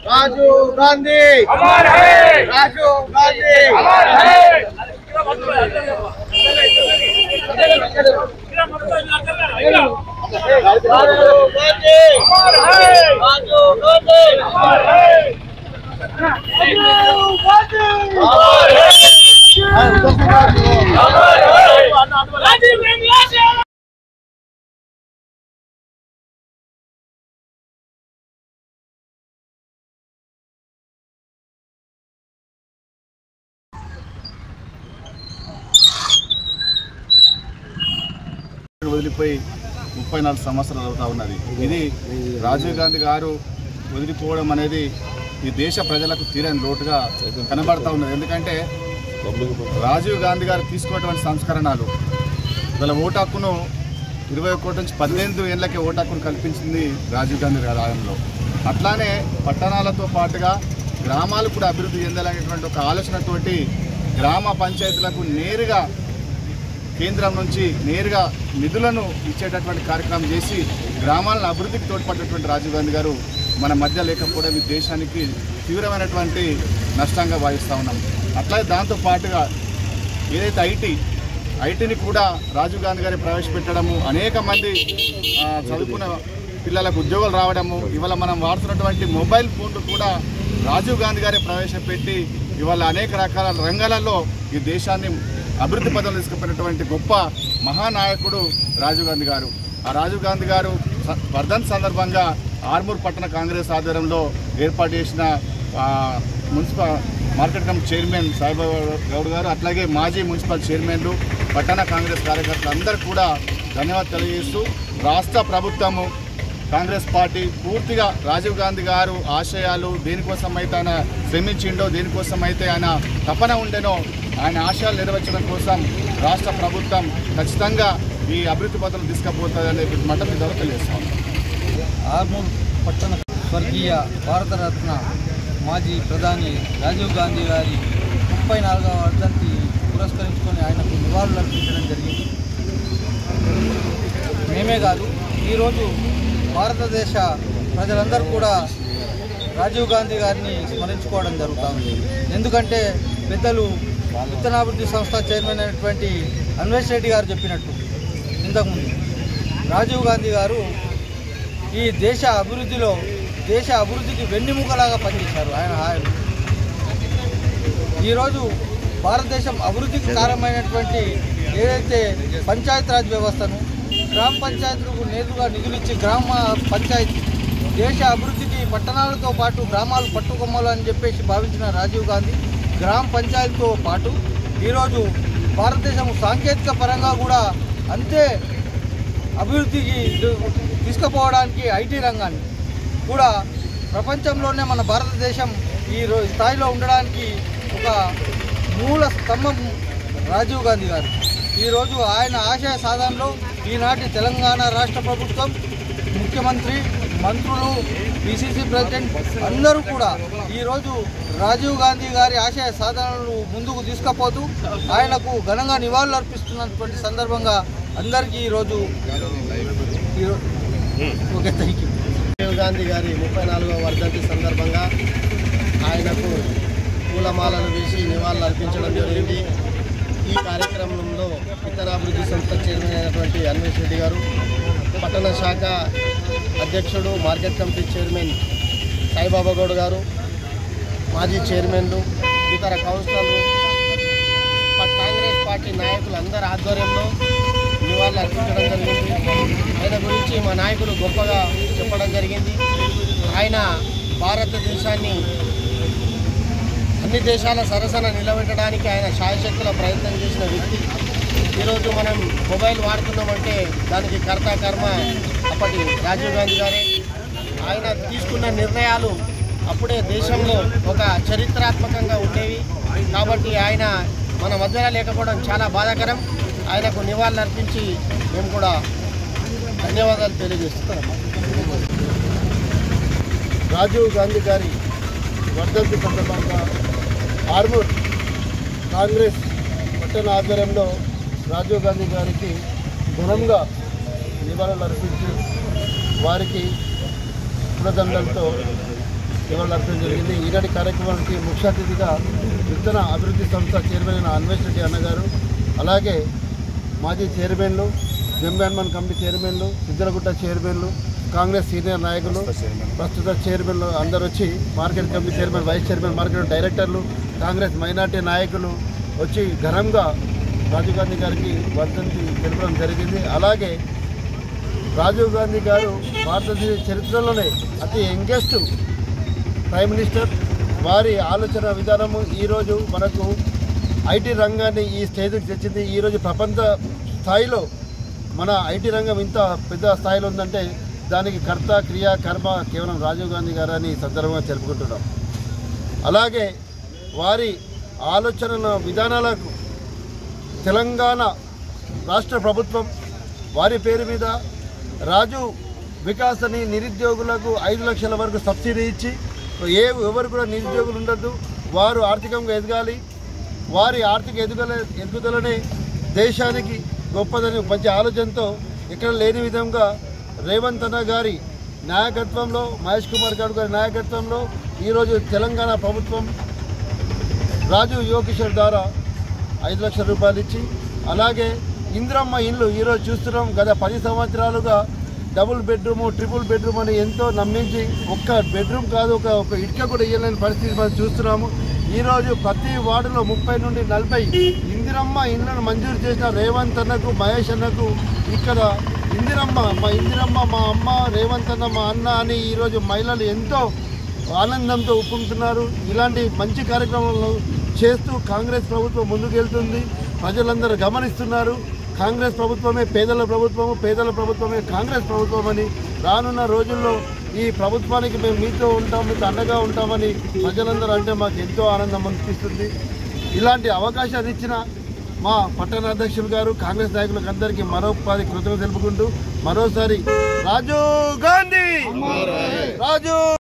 राजीव गांधी अमर है, राजीव गांधी अमर है। राजीव गांधी अमर है, राजीव गांधी अमर है, राजीव गांधी अमर है, राजीव गांधी। వదిలిపోయి 34 సంవత్సరాలు అవుతా ఉన్నది. ఇది రాజీవ్ గాంధీ గారు వదిలిపోవడం అనేది ఈ దేశ ప్రజలకు తీరని లోటుగా కనబడతా ఉన్నది. ఎందుకంటే రాజీవ్ గాంధీ గారు తీసుకున్నటువంటి సంస్కరణలు వీళ్ళ ఓటు హక్కును 21 నుంచి 18 ఏళ్ళకే ఓటు హక్కును కల్పించింది రాజీవ్ గాంధీ గారి హయాంలో. అట్లానే పట్టణాలతో పాటుగా గ్రామాలు కూడా అభివృద్ధి చెందాలనేటువంటి ఒక ఆలోచనతోటి గ్రామ పంచాయతీలకు నేరుగా కేంద్రం నుంచి నేరుగా నిధులను ఇచ్చేటటువంటి కార్యక్రమం చేసి గ్రామాలను అభివృద్ధికి తోడ్పడినటువంటి రాజీవ్ గాంధీ గారు మన మధ్య లేకపోవడం ఈ దేశానికి తీవ్రమైనటువంటి నష్టంగా భావిస్తూ ఉన్నాం. అట్లాగే దాంతో పాటుగా ఏదైతే ఐటీని కూడా రాజీవ్ గాంధీ గారి ప్రవేశపెట్టడము, అనేక మంది చదువుకున్న పిల్లలకు ఉద్యోగాలు రావడము, ఇవాళ మనం వాడుతున్నటువంటి మొబైల్ ఫోన్లు కూడా రాజీవ్ గాంధీ గారే ప్రవేశపెట్టి ఇవాళ అనేక రకాల రంగాలలో ఈ దేశాన్ని అభివృద్ధి పదంలో తీసుకుపోయినటువంటి గొప్ప మహానాయకుడు రాజీవ్ గాంధీ గారు. ఆ రాజీవ్ గాంధీ గారు వర్ధంతి సందర్భంగా ఆర్మూర్ పట్టణ కాంగ్రెస్ ఆధ్వర్యంలో ఏర్పాటు చేసిన municipal market committee chairman Saibaba Goud గారు, అట్లాగే మాజీ మున్సిపల్ చైర్మన్లు, పట్టణ కాంగ్రెస్ కార్యకర్తలు అందరూ కూడా ధన్యవాదాలు తెలియజేస్తూ రాష్ట్ర ప్రభుత్వము కాంగ్రెస్ పార్టీ పూర్తిగా రాజీవ్ గాంధీ గారు ఆశయాలు దేనికోసం అయితే ఆయన శ్రమించిండో, దేనికోసం అయితే ఆయన తపన ఉండేనో ఆయన ఆశయాలు నెరవేర్చడం కోసం రాష్ట్ర ప్రభుత్వం ఖచ్చితంగా ఈ అభివృద్ధి పథకాలు తీసుకుపోతుందనే మాట మీద తెలియజేస్తాం. ఆర్మూర్ పట్టణ స్వర్గీయ భారతరత్న మాజీ ప్రధాని రాజీవ్ గాంధీ గారి 34వ వర్ధంతి పురస్కరించుకొని ఆయనకు నివాళులు అర్పించడం జరిగింది. మేమే కాదు, ఈరోజు భారతదేశ ప్రజలందరూ కూడా రాజీవ్ గాంధీ గారిని స్మరించుకోవడం జరుగుతుంది. ఎందుకంటే పెద్దలు విత్తనాభివృద్ధి సంస్థ చైర్మన్ అయినటువంటి అన్వేష్ రెడ్డి గారు చెప్పినట్టు ఇంతకుముందు రాజీవ్ గాంధీ గారు ఈ దేశ అభివృద్ధికి వెన్నెముకలాగా పనిచేశారు. ఆయన ఈరోజు భారతదేశం అభివృద్ధికి కారణమైనటువంటి ఏదైతే పంచాయతీరాజ్ వ్యవస్థను, గ్రామ పంచాయతీలకు నేరుగా నిధులు ఇచ్చి గ్రామ పంచాయతీ దేశ అభివృద్ధికి పట్టణాలతో పాటు గ్రామాలు పట్టుకొమ్మలు అని చెప్పేసి భావించిన రాజీవ్ గాంధీ గ్రామ పంచాయతీతో పాటు ఈరోజు భారతదేశం సాంకేతిక పరంగా కూడా అంతే అభివృద్ధికి తీసుకుపోవడానికి ఐటీ రంగాన్ని కూడా ప్రపంచంలోనే మన భారతదేశం ఈ స్థాయిలో ఉండడానికి ఒక మూల స్తంభం రాజీవ్ గాంధీ గారు. ఈరోజు ఆయన ఆశయ సాధనలో ఈనాటి తెలంగాణ రాష్ట్ర ప్రభుత్వం, ముఖ్యమంత్రి, మంత్రులు, పిసిసి ప్రెసిడెంట్ అందరూ కూడా ఈరోజు రాజీవ్ గాంధీ గారి ఆశయ సాధనలు ముందుకు తీసుకుపోతూ ఆయనకు ఘనంగా నివాళులు అర్పిస్తున్నటువంటి సందర్భంగా అందరికీ ఈరోజు రాజీవ్ గాంధీ గారి 34వ వర్ధంతి సందర్భంగా ఆయనకు పూలమాలలు వేసి నివాళులు అర్పించడం జరిగింది. ఈ కార్యక్రమంలో విత్తనాభివృద్ధి సంస్థ చైర్మన్ అయినటువంటి అన్వేష్ రెడ్డి గారు, పట్టణ శాఖ అధ్యక్షుడు market committee chairman Saibaba Goud గారు, మాజీ చైర్మన్లు, ఇతర కౌన్సిలర్లు, కాంగ్రెస్ పార్టీ నాయకులు అందరి ఆధ్వర్యంలో నివాళులు అర్పించడం జరిగింది. ఆయన గురించి మా నాయకులు గొప్పగా చెప్పడం జరిగింది. ఆయన భారతదేశాన్ని అన్ని దేశాల సరసన నిలబెట్టడానికి ఆయన శాయశక్తుల ప్రయత్నం చేసిన వ్యక్తి. ఈరోజు మనం మొబైల్ వాడుతున్నామంటే దానికి కర్త కర్మ అప్పటి రాజీవ్ గాంధీ గారే. ఆయన తీసుకున్న నిర్ణయాలు అప్పుడే దేశంలో ఒక చరిత్రాత్మకంగా ఉండేవి. కాబట్టి ఆయన మన మధ్యలో లేకపోవడం చాలా బాధాకరం. ఆయనకు నివాళులు అర్పించి మేము కూడా ధన్యవాదాలు తెలియజేస్తున్నాం. రాజీవ్ గాంధీ గారి వర్ధంతి సందర్భంగా ఆర్మూర్ కాంగ్రెస్ పట్టణ ఆధ్వర్యంలో రాజీవ్ గాంధీ గారికి ఘనంగా నివాళులు అర్పించి వారికి పూలదండలతో నివాళులు అర్పించడం జరిగింది. ఈనాటి కార్యక్రమానికి ముఖ్య అతిథిగా విత్తన అభివృద్ధి సంస్థ చైర్మన్ అయిన అన్వేష్ రెడ్డి అన్నగారు, అలాగే మాజీ చైర్మన్లు, జంబ్యాన్మన్ కమిటీ చైర్మన్లు, సిద్ధలగుట్ట చైర్మన్లు, కాంగ్రెస్ సీనియర్ నాయకులు, ప్రస్తుత చైర్మన్లు అందరూ వచ్చి, market committee chairman, vice chairman, market డైరెక్టర్లు, కాంగ్రెస్ మైనార్టీ నాయకులు వచ్చి ఘనంగా రాజీవ్ గాంధీ గారికి వర్ధంతి తెలపడం జరిగింది. అలాగే రాజీవ్ గాంధీ గారు భారతదేశ చరిత్రలోనే అతి యంగెస్ట్ ప్రైమ్ మినిస్టర్. వారి ఆలోచన విధానము ఈరోజు మనకు ఐటీ రంగాన్ని ఈ స్టేజ్కి తెచ్చింది. ఈరోజు ప్రపంచ స్థాయిలో మన ఐటీ రంగం ఇంత పెద్ద స్థాయిలో ఉందంటే దానికి కర్త, క్రియ, కర్మ కేవలం రాజీవ్ గాంధీ గారు అని సందర్భంగా జరుపుకుంటున్నాం. అలాగే వారి ఆలోచన విధానాలకు తెలంగాణ రాష్ట్ర ప్రభుత్వం వారి పేరు మీద రాజు వికాస్ అని నిరుద్యోగులకు 5 లక్షల వరకు సబ్సిడీ ఇచ్చి ఎవరు కూడా నిరుద్యోగులు ఉండద్దు, వారు ఆర్థికంగా ఎదగాలి, వారి ఆర్థిక ఎదుగుదలనే దేశానికి గొప్పదని మంచి ఆలోచనతో ఇక్కడ లేని విధంగా రేవంత్ అన్న గారి నాయకత్వంలో, మహేష్ కుమార్ గౌడ్ గారి నాయకత్వంలో ఈరోజు తెలంగాణ ప్రభుత్వం రాజు యువకిషోర్ ద్వారా 5 లక్షల రూపాయలు ఇచ్చి, అలాగే ఇందిరమ్మ ఇల్లు ఈరోజు చూస్తున్నాం. గత 10 సంవత్సరాలుగా డబుల్ బెడ్రూమ్, ట్రిపుల్ బెడ్రూమ్ అని ఎంతో నమ్మించి ఒక్క బెడ్రూమ్ కాదు, ఒక ఇటుక కూడా ఇవ్వలేని పరిస్థితి మనం చూస్తున్నాము. ఈరోజు ప్రతి వార్డులో 30 నుండి 40 ఇందిరమ్మ ఇళ్లను మంజూరు చేసిన రేవంత్ అన్నకు, మహేష్ అన్నకు ఇక్కడ ఇందిరమ్మ మా అమ్మ, రేవంత్ అన్న మా అన్న అని ఈరోజు మహిళలు ఎంతో ఆనందంతో ఒప్పుకుంటున్నారు. ఇలాంటి మంచి కార్యక్రమాలు చేస్తూ కాంగ్రెస్ ప్రభుత్వం ముందుకెళ్తుంది. ప్రజలందరూ గమనిస్తున్నారు. కాంగ్రెస్ ప్రభుత్వమే పేదల ప్రభుత్వము, పేదల ప్రభుత్వమే కాంగ్రెస్ ప్రభుత్వం అని. రానున్న రోజుల్లో ఈ ప్రభుత్వానికి మేము మీతో ఉంటాం, మీతో అండగా ఉంటామని ప్రజలందరూ అంటే మాకు ఎంతో ఆనందం అనిపిస్తుంది. ఇలాంటి అవకాశాన్ని ఇచ్చిన మా పట్టణ అధ్యక్షులు గారు, కాంగ్రెస్ నాయకులకు అందరికీ మరోపారి కృతజ్ఞతలు తెలుపుకుంటూ మరోసారి రాజీవ్ గాంధీ రాజు